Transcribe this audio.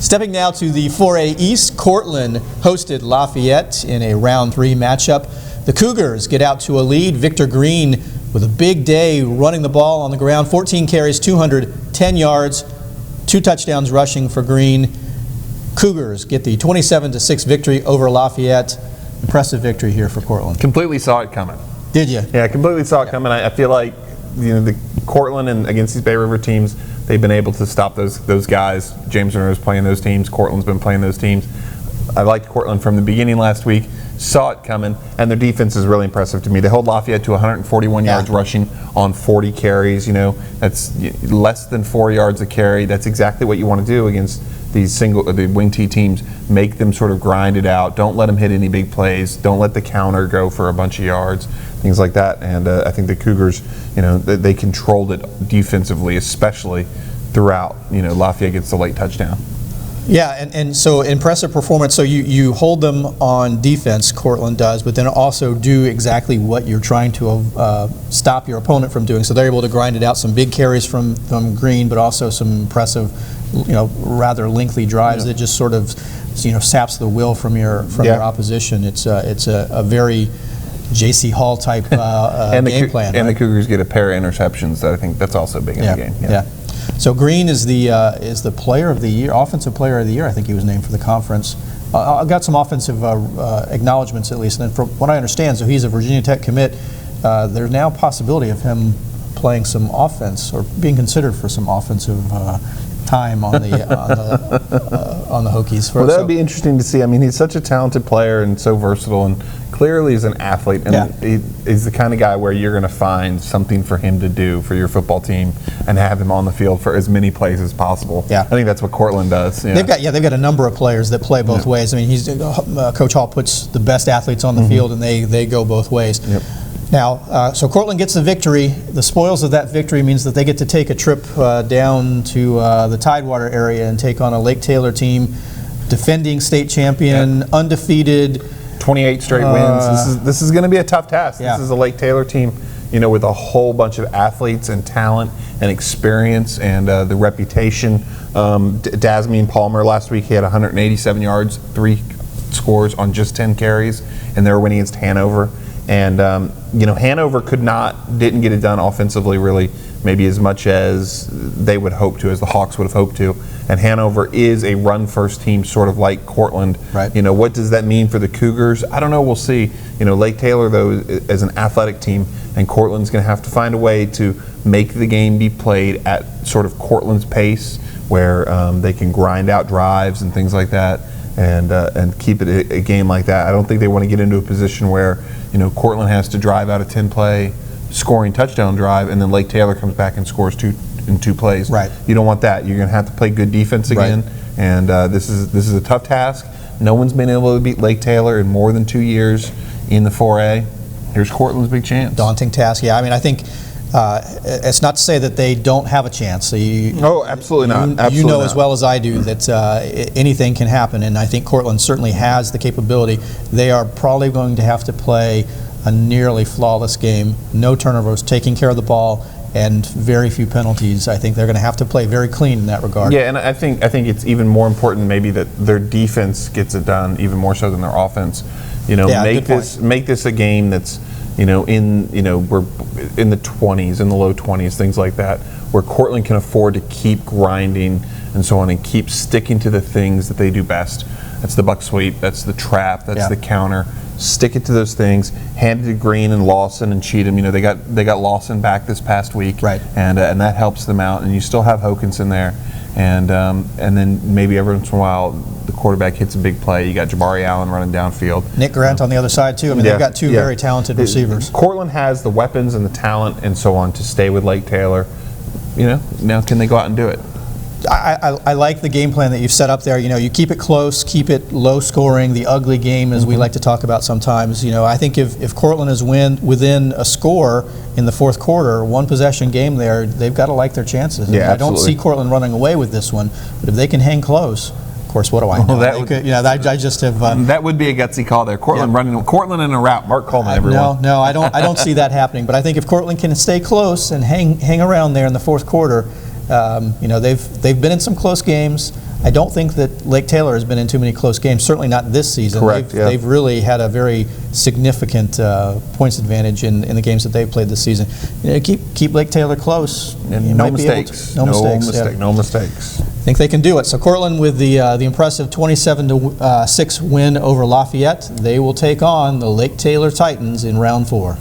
Stepping now to the 4A East, Courtland hosted Lafayette in a round 3 matchup. The Cougars get out to a lead. Victor Green with a big day running the ball on the ground. 14 carries, 210 yards, 2 touchdowns rushing for Green. Cougars get the 27-6 victory over Lafayette. Impressive victory here for Courtland. Completely saw it coming. Did you? Yeah, completely saw it coming. I feel like the Courtland and against these Bay River teams, they've been able to stop those guys. James Monroe's playing those teams. Courtland's been playing those teams. I liked Courtland from the beginning last week. Saw it coming, and their defense is really impressive to me. They hold Lafayette to 141 yards rushing on 40 carries. That's less than 4 yards a carry. That's exactly what you want to do against these the wing T teams. Make them sort of grind it out. Don't let them hit any big plays. Don't let the counter go for a bunch of yards, things like that. And I think the Cougars, they controlled it defensively, especially throughout. Lafayette gets the late touchdown. Yeah, and so impressive performance. So you hold them on defense, Courtland does, but then also do exactly what you're trying to stop your opponent from doing. So they're able to grind it out. Some big carries from Green, but also some impressive, rather lengthy drives that just sort of, saps the will from your opposition. It's a very J.C. Hall type game plan. And the Cougars get a pair of interceptions. That I think that's also big in the game. Yeah. So Green is the player of the year, offensive player of the year. I think he was named for the conference. I got some offensive acknowledgments at least, and then from what I understand, so he's a Virginia Tech commit. There's now a possibility of him playing some offense or being considered for some offensive time on the on the Hokies. Well, that would be interesting to see. I mean, he's such a talented player and so versatile, and clearly is an athlete. And he's the kind of guy where you're going to find something for him to do for your football team and have him on the field for as many plays as possible. Yeah, I think that's what Courtland does. They've got a number of players that play both ways. I mean, Coach Hall puts the best athletes on the field, and they go both ways. Yep. Now, so Courtland gets the victory. The spoils of that victory means that they get to take a trip down to the Tidewater area and take on a Lake Taylor team, defending state champion, undefeated. 28 straight wins. This is going to be a tough task. This is a Lake Taylor team, with a whole bunch of athletes and talent and experience and the reputation. Dasmine Palmer last week, he had 187 yards, 3 scores on just 10 carries, and they were winning against Hanover. And Hanover didn't get it done offensively really, maybe as much as they would hope to, as the Hawks would have hoped to. And Hanover is a run-first team, sort of like Courtland. Right. What does that mean for the Cougars? I don't know. We'll see. Lake Taylor, though, as an athletic team, and Courtland's going to have to find a way to make the game be played at sort of Courtland's pace, where they can grind out drives and things like that, and keep it a game like that. I don't think they want to get into a position where Courtland has to drive out a 10-play scoring touchdown drive, and then Lake Taylor comes back and scores 2 plays. Right. You don't want that. You're going to have to play good defense again, and this is a tough task. No one's been able to beat Lake Taylor in more than 2 years in the 4A. Here's Courtland's big chance. Daunting task. Yeah, I mean, I think it's not to say that they don't have a chance. So absolutely not. Absolutely you know as well as I do that anything can happen, and I think Courtland certainly has the capability. They are probably going to have to play a nearly flawless game, no turnovers, taking care of the ball, and very few penalties. I think they're going to have to play very clean in that regard. Yeah, and I think it's even more important maybe that their defense gets it done even more so than their offense. Make this a game that's we're in the 20s, in the low 20s, things like that, where Courtland can afford to keep grinding and so on and keep sticking to the things that they do best. That's the buck sweep, that's the trap, that's the counter. Stick it to those things. Hand it to Green and Lawson and Cheatham. They got Lawson back this past week, right? And that helps them out. And you still have Hokinson there, and then maybe every once in a while the quarterback hits a big play. You got Jabari Allen running downfield. Nick Grant on the other side too. I mean, they've got 2 very talented receivers. Courtland has the weapons and the talent and so on to stay with Lake Taylor. Now can they go out and do it? I like the game plan that you've set up there. You keep it close, keep it low scoring, the ugly game as we like to talk about sometimes. I think if Courtland is within a score in the fourth quarter, 1 possession game there, they've got to like their chances. Yeah, I don't see Courtland running away with this one, but if they can hang close, of course, what do I know? I just have. That would be a gutsy call there. Courtland in a route. Mark Coleman, everyone. No, I don't see that happening. But I think if Courtland can stay close and hang around there in the fourth quarter. They've been in some close games. I don't think that Lake Taylor has been in too many close games, certainly not this season. Correct, They've really had a very significant points advantage in the games that they've played this season. Keep Lake Taylor close. And no mistakes. No mistakes. I think they can do it. So Courtland with the impressive 27-6 win over Lafayette. They will take on the Lake Taylor Titans in round 4.